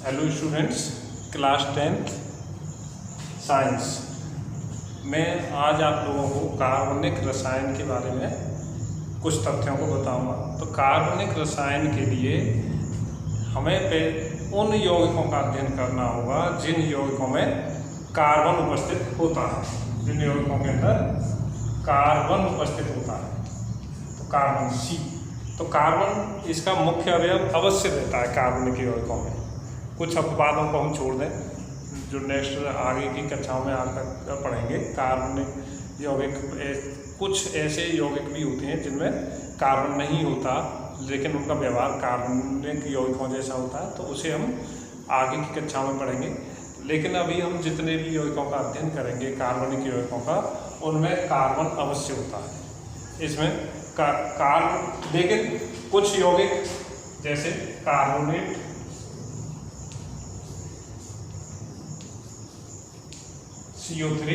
Hello students, class 10th science में आज आप लोगों को कार्बनिक रसायन के बारे में कुछ तथ्यों को बताऊंगा। तो कार्बनिक रसायन के लिए हमें उन यौगिकों का अध्ययन करना होगा जिन यौगिकों में कार्बन उपस्थित होता है, जिन यौगिकों के अंदर कार्बन उपस्थित होता है। तो कार्बन सी, तो कार्बन इसका मुख्य अवयव अवश्य रहता है कार्बनिक यौगिकों में। कुछ अपवादों को हम छोड़ दें जो नेक्स्ट आगे की कक्षाओं में आकर पढ़ेंगे। कार्बनिक यौगिक कुछ ऐसे यौगिक भी होते हैं जिनमें कार्बन नहीं होता लेकिन उनका व्यवहार कार्बनिक यौगिकों जैसा होता है, तो उसे हम आगे की कक्षाओं में पढ़ेंगे। लेकिन अभी हम जितने भी यौगिकों का अध्ययन करेंगे कार्बनिक यौगिकों का, उनमें कार्बन अवश्य होता है। इसमें कार्बन, लेकिन कुछ यौगिक जैसे carbonate, CO3,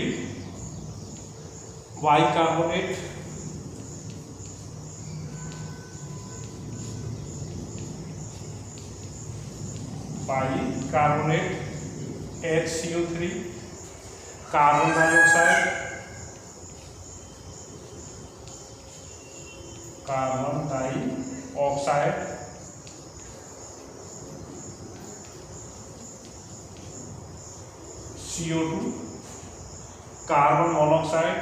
bicarbonate, HCO3, carbon dioxide, CO2, carbon monoxide,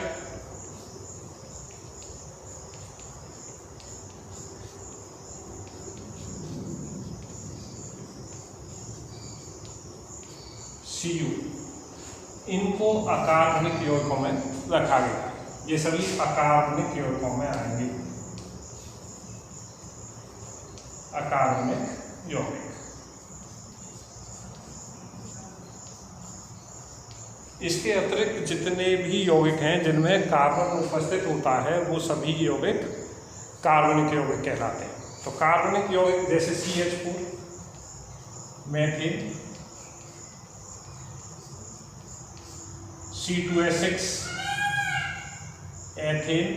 Cu, इनको अकार्बनिक यौगिकों में रखा गया। ये सभी अकार्बनिक यौगिकों में आएंगे। अकार्बनिक यौगिक, इसके अतिरिक्त जितने भी यौगिक हैं जिनमें कार्बन उपस्थित होता है वो सभी यौगिक कार्बनिक यौगिक कहलाते हैं। तो कार्बनिक यौगिक जैसे CH4, मेथिन, C2H6, ethane,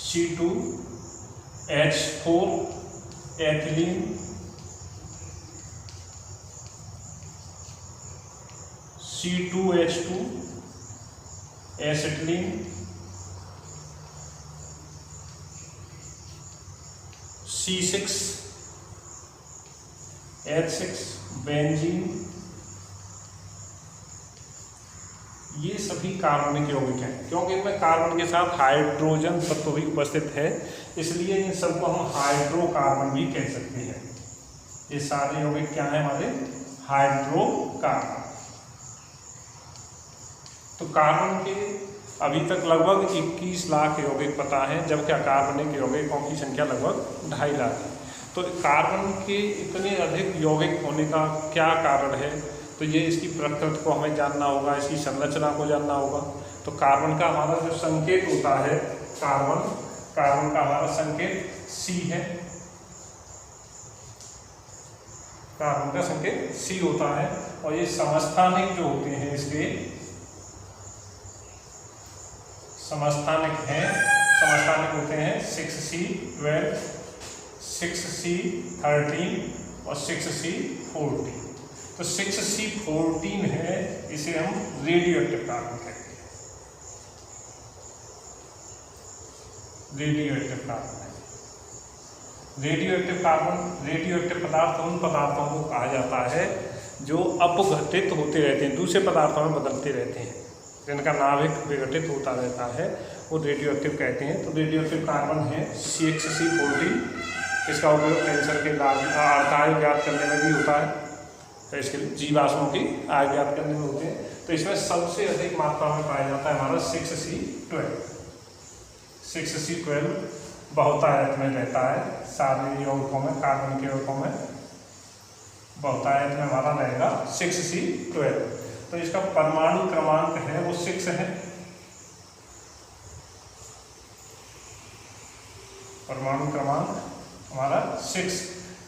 C2H4, ethylene, C2H2, acetylene, C6H6, benzene. ये सभी कार्बनिक यौगिक हैं क्योंकि इनमें कार्बन के साथ हाइड्रोजन तत्व भी उपस्थित है, इसलिए इन सबको हम हाइड्रोकार्बन भी कह सकते हैं। ये सारे यौगिक क्या हैं हमारे? हाइड्रोकार्बन। तो कार्बन के अभी तक लगभग 21 लाख यौगिक पता है, जबकि अकार्बनिक यौगिकों की संख्या लगभग 2.5 लाख है। तो कार्बन के इतने अधिक यौगिक होने का क्या कारण है? तो ये इसकी प्रकृति को हमें जानना होगा, इसकी संरचना को जानना होगा। तो कार्बन का हमारा जो संकेत होता है, कार्बन का हमारा संकेत C है। कार्बन का संकेत C होता है और ये समस्थानिक जो होते हैं इसके समस्थानिक होते हैं 6C12, 6C13 और 6C14। तो 6C14 है, इसे हम रेडियोएक्टिव कार्बन कहते हैं। रेडियोएक्टिव पदार्थ उन पदार्थों को कहा जाता है जो अपघटित होते रहते हैं, दूसरे पदार्थों में बदलते रहते हैं, जिनका नाभिक विघटित होता रहता है, वो रेडियोएक्टिव कहते हैं। तो रेडियोएक्टिव कार्बन है 6C14। इसका उपयोग कैंसर के आयु ज्ञात करने में भी होता है, तो इसके जीवाश्मों की आयु ज्ञात करने में होते हैं। तो इसमें सबसे अधिक मात्रा में पाया जाता है हमारा 6C12 बहुतायत में रहता है। सारे यौगिकों में, कार्बन के यौगिकों में बहुतायत में हमारा रहेगा 6C12। तो इसका परमाणु क्रमांक है वो 6 है। परमाणु क्रमांक हमारा 6।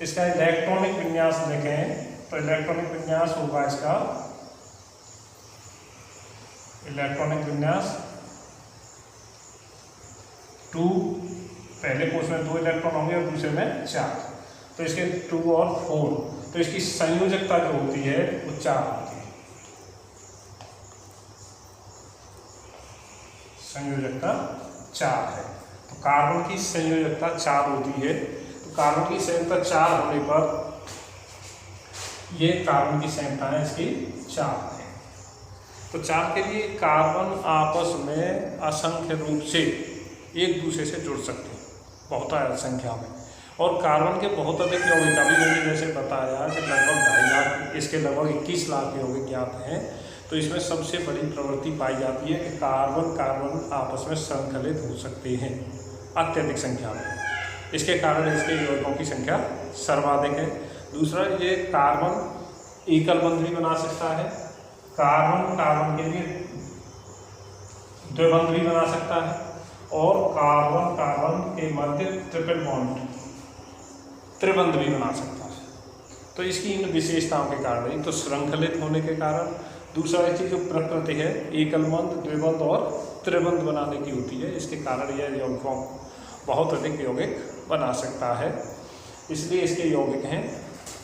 इसका इलेक्ट्रॉनिक विन्यास देखें तो इलेक्ट्रॉनिक विन्यास होगा इसका इलेक्ट्रॉनिक विन्यास 2 पहले कोष में 2 इलेक्ट्रॉन होंगे और दूसरे में 4, तो इसके 2 और 4, तो इसकी संयोजकता जो होती है वो 4 होती है। संयोजकता 4 है, तो कार्बन की संयोजकता 4 होती है। तो कार्बन की संयोजकता 4 होने पर ये कार्बन की संख्याएं इसकी 4 है। तो 4 के लिए कार्बन आपस में असंख्य रूप से एक दूसरे से जुड़ सकते हैं, बहुत अधिक संख्या में। और कार्बन के बहुत अधिक यौगिक, अभी मैंने जैसे बताया कि लगभग 2.5 लाख, इसके लगभग 21 लाख यौगिक ज्ञात हैं। तो इसमें सबसे बड़ी प्रवृत्ति पाई जाती है कि कार्बन कार्बन आपस में श्रृंखलित हो सकते हैं अत्यधिक संख्या में। इसके कारण इसके यौगिकों की संख्या सर्वाधिक है। दूसरा, ये कार्बन एकल बंध भी बना सकता है, कार्बन कार्बन के लिए द्विबंध भी बना सकता है, और कार्बन कार्बन के मध्य ट्रिपल बॉन्ड त्रिबंध भी बना सकता है। तो इसकी इन विशेषताओं के कारण, एक तो श्रृंखलित होने के कारण, दूसरा इसकी जो प्रकृति है एकल बंध, द्विबंध और त्रिबंध बनाने की होती है, इसके कारण यह यौगिकों बहुत अधिक यौगिक बना सकता है। इसलिए इसके यौगिक हैं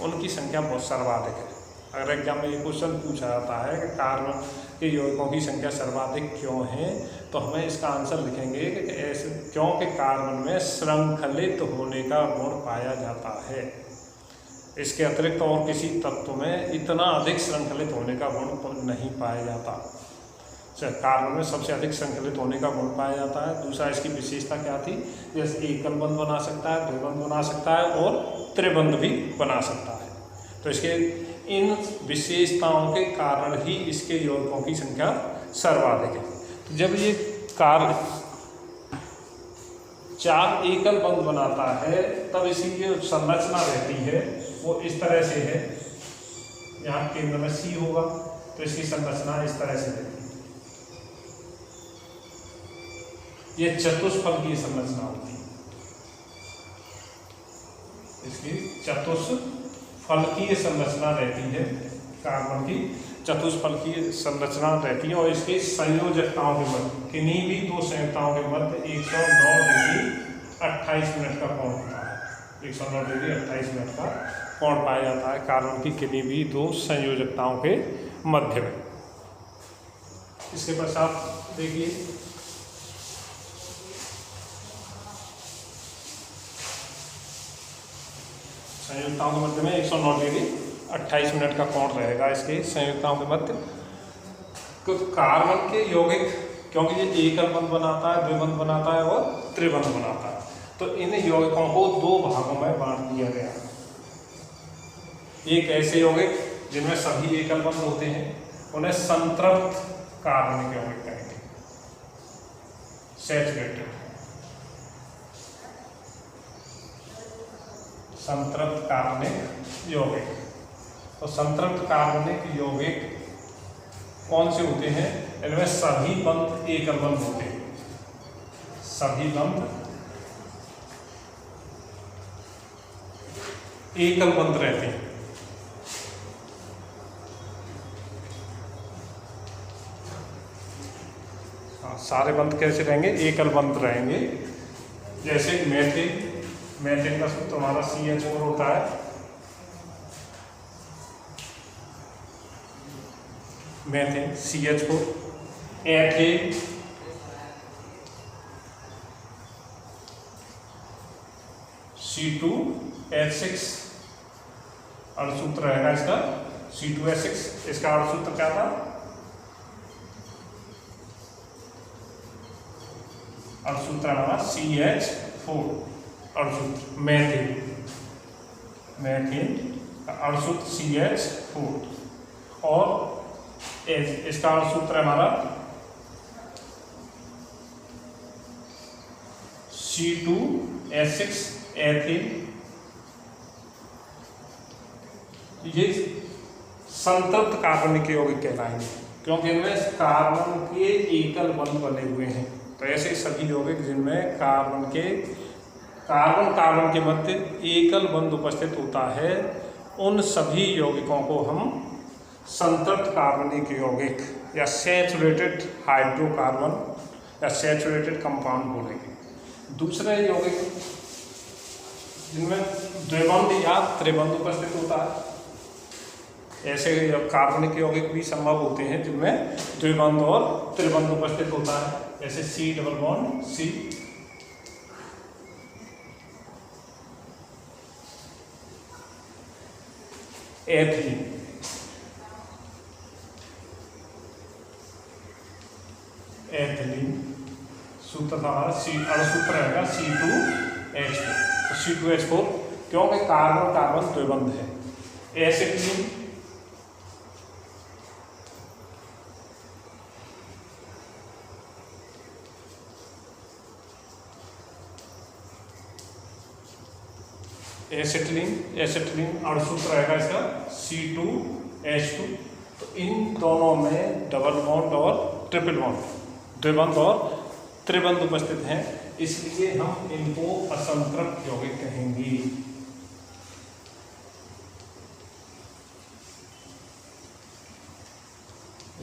उनकी संख्या बहुत सर्वाधिक है। अगर एग्जाम में ये क्वेश्चन पूछा जाता है कि कार्बन के यौगिकों की संख्या सर्वाधिक क्यों है, तो हमें इसका आंसर लिखेंगे कि ऐसे क्योंकि कार्बन में श्रृंखलित होने का गुण पाया जाता है। इसके अतिरिक्त और किसी तत्व में इतना अधिक श्रृंखलित होने का गुण नहीं पाया जाता। कार्बन में सबसे अधिक श्रृंखलित होने का गुण पाया जाता है। दूसरा, इसकी विशेषता क्या थी, जैसे एकल बंध बना सकता है, द्विबंध बना सकता है और त्रिबंध भी बना सकता है। तो इसके इन विशेषताओं के कारण ही इसके यौगिकों की संख्या सर्वाधिक है। तो जब ये कार्बन 4 एकल बंध बनाता है, तब इसकी जो संरचना रहती है वो इस तरह से है। यहाँ केंद्र में C होगा, तो इसकी संरचना इस तरह से रहती है। ये चतुष्फलकीय संरचना होती है, इसकी चतुष्फलकीय संरचना रहती है। कार्बन की चतुष्फलकीय संरचना रहती है, और इसकी संयोजकताओं के मध्य, किन्हीं भी 2 संयोजकताओं के मध्य 109 डिग्री 28 मिनट का कोण होता है। 109 डिग्री 28 मिनट का कोण पाया जाता है कार्बन की किन्हीं भी 2 संयोजकताओं के मध्य में। इसके पश्चात देखिए, संयुक्ताओं के मध्य में 109 डिग्री 28 मिनट का कोण रहेगा इसके संयुक्ताओं के मध्य। तो कार्बन के यौगिक, क्योंकि ये एकल बंध बनाता है, द्विबंध बनाता है और त्रिबंध बनाता है, तो इन यौगिकों को 2 भागों में बांट दिया गया। एक ऐसे यौगिक जिनमें सभी एकल बंध होते हैं, उन्हें संतृप्त कार्बनिक यौगिक कहेंगे, सैचुरेटेड। संतृप्त कार्बनिक यौगिक। तो संतृप्त कार्बनिक यौगिक कौन से होते हैं, इनमें सभी बंध एकल बंध होते हैं, सभी बंध एकल बंध रहते हैं। सारे बंध कैसे रहेंगे, एकल बंध रहेंगे। जैसे मेथिन, मेथिन का सूत्र हमारा CH4 होता है। मेथिन CH4, एथेन C2H6 अणुसूत्र रहेगा इसका, C2H6। इसका अणुसूत्र क्या था, अणुसूत्र हमारा CH4 अणुसूत्र। मेथिन, मेथिन का अणुसूत्र CH4, और इसका अणुसूत्र हमारा C2H6 एथेन। ये संतृप्त कार्बनिक यौगिक कहलाएंगे, क्योंकि इनमें कार्बन के एकल बंध बने हुए हैं। तो ऐसे सभी यौगिक जिनमें कार्बन कार्बन के मध्य एकल बंध उपस्थित होता है, उन सभी यौगिकों को हम संतृप्त कार्बनिक यौगिक या सैचुरेटेड हाइड्रोकार्बन या सैचुरेटेड कंपाउंड बोलेंगे। दूसरे यौगिक जिनमें द्विबंध या त्रिबंध उपस्थित होता है, ऐसे कार्बनिक यौगिक भी संभव होते हैं जिनमें द्विबंध और त्रिबंध उपस्थित होता है, जैसे C double bond C, ethylene, सूत्र हमारा अणुसूत्र रहेगा C2H4। तो C2H4 क्योंकि कार्बन कार्बन द्विबंध है। एसिटिलीन, एसिटिलीन अणुसूत्र रहेगा इसका C2H2। तो इन दोनों में डबल बॉन्ड और ट्रिपल बॉन्ड, द्विबंध और त्रिबंध उपस्थित हैं, इसलिए हम इनको असंतृप्त यौगिक कहेंगे।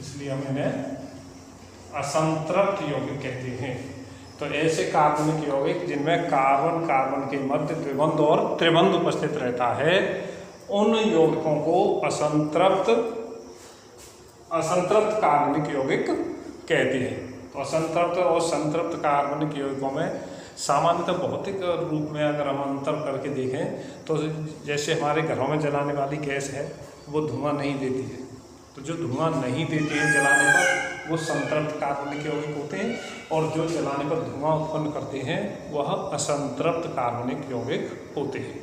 इसलिए हम इन्हें असंतृप्त यौगिक कहते हैं। तो ऐसे कार्बनिक यौगिक जिनमें कार्बन कार्बन के मध्य द्विबंध और त्रिबंध उपस्थित रहता है, उन यौगिकों को असंतृप्त कार्बनिक यौगिक कहते हैं। तो असंतृप्त और संतृप्त कार्बनिक यौगिकों में सामान्यतः भौतिक रूप में अगर हम अंतर करके देखें तो जैसे हमारे घरों में जलाने वाली गैस है वो धुआं नहीं देती है, तो जो धुआं नहीं देती है जलाने पर वो संतृप्त कार्बनिक यौगिक होते हैं, और जो जलाने पर धुआं उत्पन्न करते हैं वह असंतृप्त कार्बनिक यौगिक होते हैं।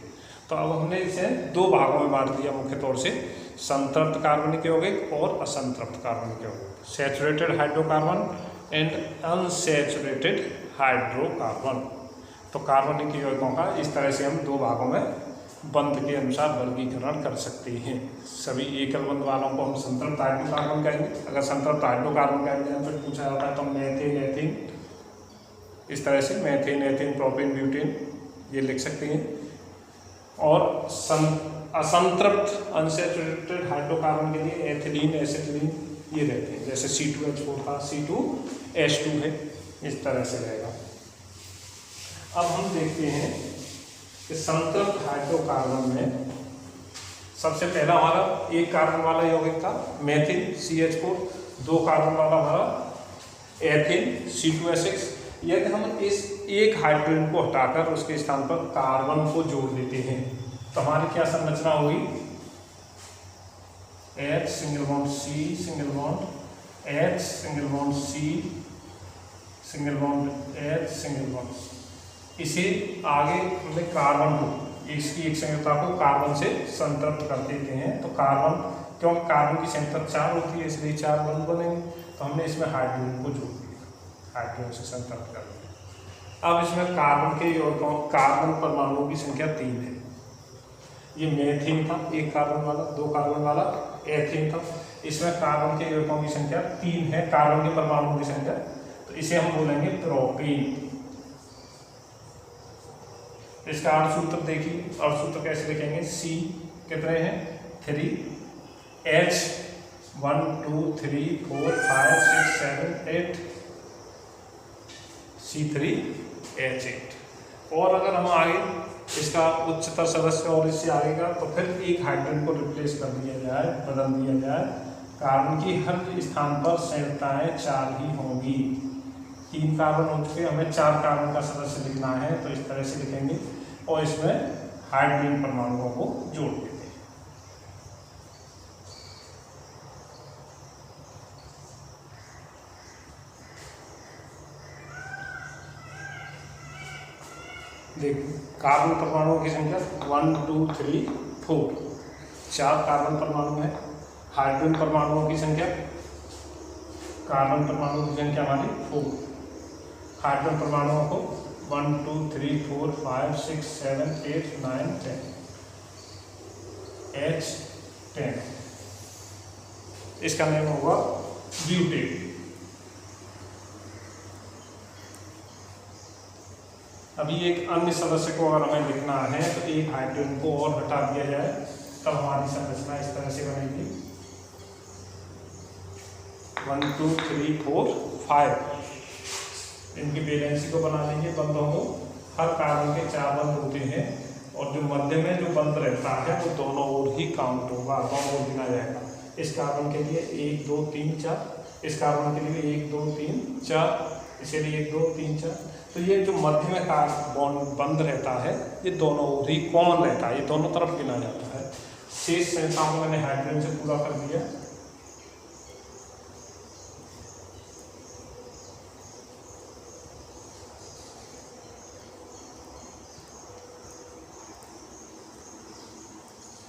तो अब हमने इसे दो भागों में बांट दिया मुख्य तौर से, संतृप्त कार्बनिक यौगिक और असंतृप्त कार्बनिक यौगिक, saturated hydrocarbon and unsaturated hydrocarbon. तो कार्बनिक यौगिकों का इस तरह से हम दो भागों में बंध के अनुसार वर्गीकरण कर सकते हैं। सभी एकल बंध वालों को हम संतृप्त हाइड्रोकार्बन कहेंगे। अगर संतृप्त हाइड्रोकार्बन का एग्जाम्पल पूछा जाता है तो मेथेन, एथेन, इस तरह से मेथेन, एथेन, प्रोपेन, ब्यूटेन ये लिख सकते हैं। और असंतृप्त अनसैचुरेटेड हाइड्रोकार्बन के लिए एथिलीन, एसिटिलीन ये रहते हैं, जैसे C2H4 था C2H2 है, इस तरह से रहेगा। अब हम देखते हैं कि संतृप्त हाइड्रोकार्बन में सबसे पहला हमारा एक कार्बन वाला यौगिक था मेथिल CH4, दो कार्बन वाला हमारा एथिल C2H6। यदि हम इस एक हाइड्रोजन को हटाकर उसके स्थान पर कार्बन को जोड़ देते हैं तो हमारी क्या संरचना होगी, H single bond C single bond H single bond C single bond H single bond. इसे आगे हमने कार्बन को, इसकी एक संयुक्ता को कार्बन से संतृप्त कर देते हैं। तो कार्बन, क्योंकि कार्बन की संयुक्ता 4 होती है इसलिए 4 बंध बनेंगे, तो हमने इसमें हाइड्रोजन को जोड़ दिया, हाइड्रोजन से संतृप्त कर दिया। अब इसमें कार्बन के यौगिकों, कार्बन परमाणुओं की संख्या 3 है। ये मेथिन था एक कार्बन वाला, दो कार्बन वाला एथिन था, इसमें कार्बन के यौगिकों की संख्या 3 है, कार्बन के परमाणुओं की संख्या, तो इसे हम बोलेंगे प्रोपेन। इसका अणुसूत्र देखिए, अणुसूत्र कैसे लिखेंगे, C कितने हैं 3, H 1 2 3 4 5 6 7 8, C3H8। और अगर हम आगे इसका उच्चतर सदस्य और इससे आगे का, तो फिर एक हाइड्रोजन को रिप्लेस कर दिया जाए, बदल दिया जाए, कार्बन की हर स्थान पर संयुक्ताएं 4 ही होंगी। 3 कार्बन हो चुके, हमें 4 कार्बन का सदस्य लिखना है, तो इस तरह से लिखेंगे और इसमें हाइड्रोजन परमाणुओं को जोड़ देते हैं। देखिए कार्बन परमाणुओं की संख्या 1 2 3 4, 4 कार्बन परमाणु है। हाइड्रोजन परमाणुओं की संख्या, कार्बन परमाणुओं की संख्या हमारी 4, हाइड्रोजन परमाणुओं को 1 2 3 4 5 6 7 8 9 10, H10, इसका नाम होगा ब्यूटेन। अभी एक अन्य सदस्य को अगर हमें लिखना है तो एक हाइड्रोजन को और हटा दिया जाए, तब हमारी संरचना इस तरह से बनेगी 1 2 3 4 5, इनकी वैलेंसी को बना लीजिए बंधों को। हर कार्बन के 4 बंध होते हैं और जो मध्य में जो बंध रहता है वो दोनों ओर ही काउंट होगा, दोनों ओर गिना जाएगा। इस कार्बन के लिए 1 2 3 4, इस कार्बन के लिए 1 2 3 4, इसलिए 1 2 3 4। तो ये जो मध्य में कार्बन बंध रहता है ये दोनों ओर ही कॉमन रहता है, ये दोनों तरफ गिना जाता है। शेष संख्याओं को मैंने हाइड्रोजन से पूरा कर दिया।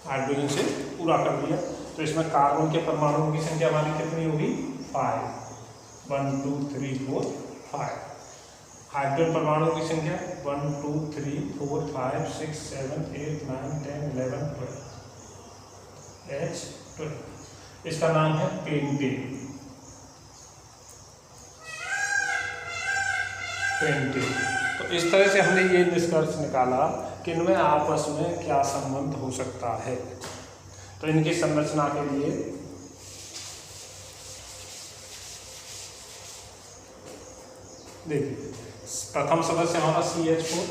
हाइड्रोजन से पूरा कर दिया। तो इसमें कार्बन के परमाणुओं की संख्या हमारी कितनी होगी? 5 1 2 3 4 5। हाइड्रोजन परमाणुओं की संख्या 1 2 3 4 5 6 7 8 9 10 11 12 H12। इसका नाम है पेंटेन। तो इस तरह से हमने ये निष्कर्ष निकाला कि इनमें आपस में क्या संबंध हो सकता है। तो इनकी संरचना के लिए देखिए, प्रथम सदस्य हमारा CH4,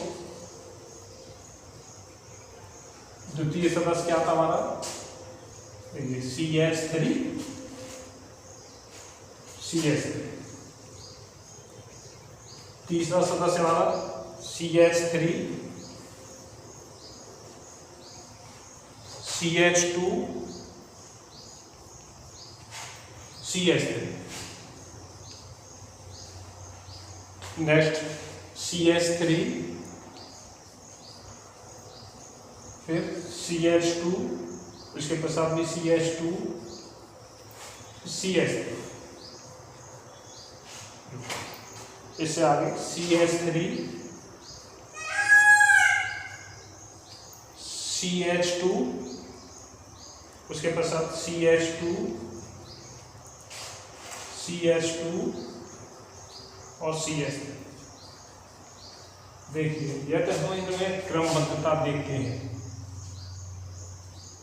द्वितीय सदस्य क्या था हमारा? देखिए CH3 CH3, तीसरा सदस्य हमारा CH3 CH2 CH3, next CH3 फिर CH2, उसके पश्चात भी CH2 CH3, इससे आगे CH3 CH2, उसके पश्चात CH2 CH2 और CH3। देखिए यदि हम इनमें क्रमबद्धता देखते हैं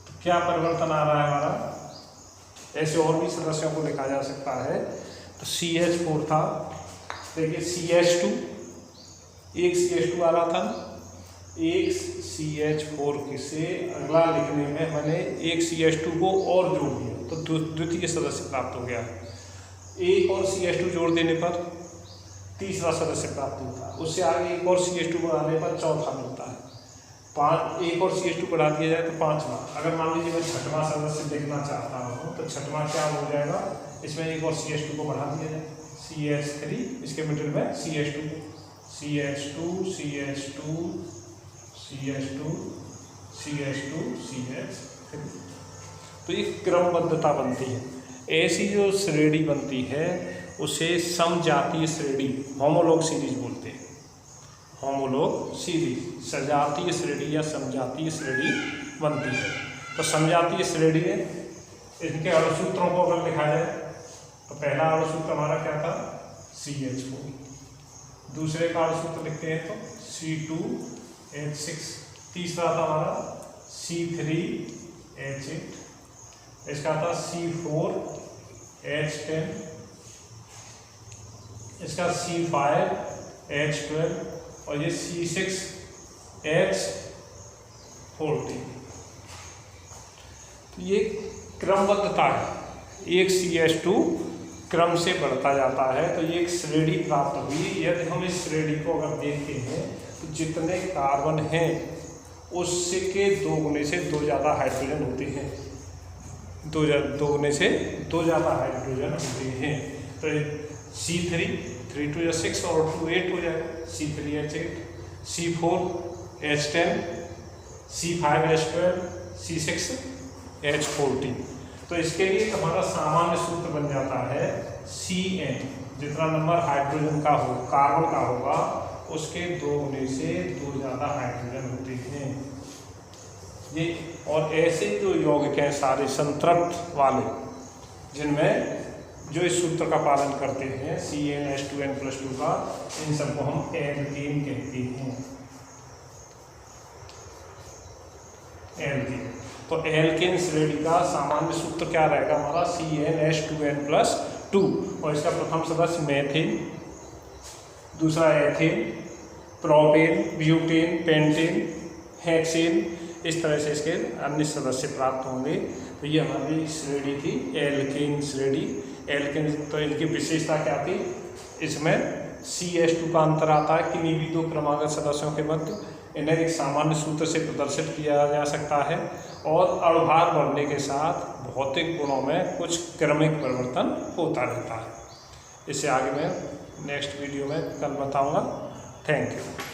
तो क्या परिवर्तन आ रहा है हमारा? ऐसे और भी सदस्यों को लिखा जा सकता है। तो CH4 था, देखिए CH2, एक CH2 आ रहा था, एक CH4 से अगला लिखने में मैंने एक CH2 को और जोड़ दिया तो द्वितीय सदस्य प्राप्त हो गया। एक और CH2 जोड़ देने पर तीसरा सदस्य प्राप्त होता है, उससे आगे एक और CH2 बढ़ाने पर चौथा मिलता है। एक और CH2 बढ़ा दिया जाए तो 5वां। अगर मान लीजिए मैं 6वां सदस्य देखना चाहता हूँ तो 6वां क्या हो जाएगा? इसमें एक और CH2 को बढ़ा दिया जाए, CH3, इसके मिडिल में CH2 CH2 CH2 CH2 CH2 CH3। तो ये क्रमबद्धता बनती है। ऐसी जो श्रेणी बनती है उसे समजातीय श्रेणी, होमोलॉग सीरीज बोलते हैं। होमोलॉग सीरीज सजातीय श्रेणी या समजातीय श्रेणी बनती है। तो समजातीय श्रेणी में इनके अणुसूत्रों को अगर लिखा जाए तो पहला अणुसूत्र हमारा क्या था? CH4। दूसरे का अणुसूत्र लिखते हैं तो C2H6। तीसरा था हमारा C3H8। इसका था C4H10, इसका C5H12 और ये C6H14। तो ये क्रमबद्धता है, एक CH2 क्रम से बढ़ता जाता है तो ये एक श्रेणी प्राप्त हुई। यदि हम इस श्रेणी को अगर देखते हैं तो जितने कार्बन हैं उससे के 2 गुने से 2 ज़्यादा हाइड्रोजन होते हैं, 2 गुने से 2 ज़्यादा हाइड्रोजन होते हैं। तो C3 3 2 या 6 और 2 8 हो जाएगा, C3H8 C4H10 C5H12 C6H14। तो इसके लिए हमारा सामान्य सूत्र बन जाता है Cn, जितना नंबर हाइड्रोजन का हो कार्बन का होगा उसके 2 गुने से 2 ज़्यादा हाइड्रोजन होते हैं ये। और ऐसे जो यौगिक हैं सारे संतृप्त वाले जिनमें जो इस सूत्र का पालन करते हैं CnH2n+2 का, इन सबको हम एल्केन कहते हैं। एल्केन, तो एल्केन श्रेणी का सामान्य सूत्र क्या रहेगा हमारा? CnH2n+2। और इसका प्रथम सदस्य मेथिन, दूसरा ethane, propane, butane, pentane, hexane, इस तरह से इसके अन्य सदस्य प्राप्त होंगे। तो ये हमारी श्रेणी थी एल्केन श्रेणी। एल्केन तो इनकी विशेषता क्या थी, इसमें CH2 का अंतर आता है किन्हीं भी दो क्रमागत सदस्यों के मध्य। इन्हें एक सामान्य सूत्र से प्रदर्शित किया जा सकता है और अणुभार बढ़ने के साथ भौतिक गुणों में कुछ क्रमिक परिवर्तन होता रहता है। इससे आगे मैं नेक्स्ट वीडियो में कल बताऊंगा। Thank you.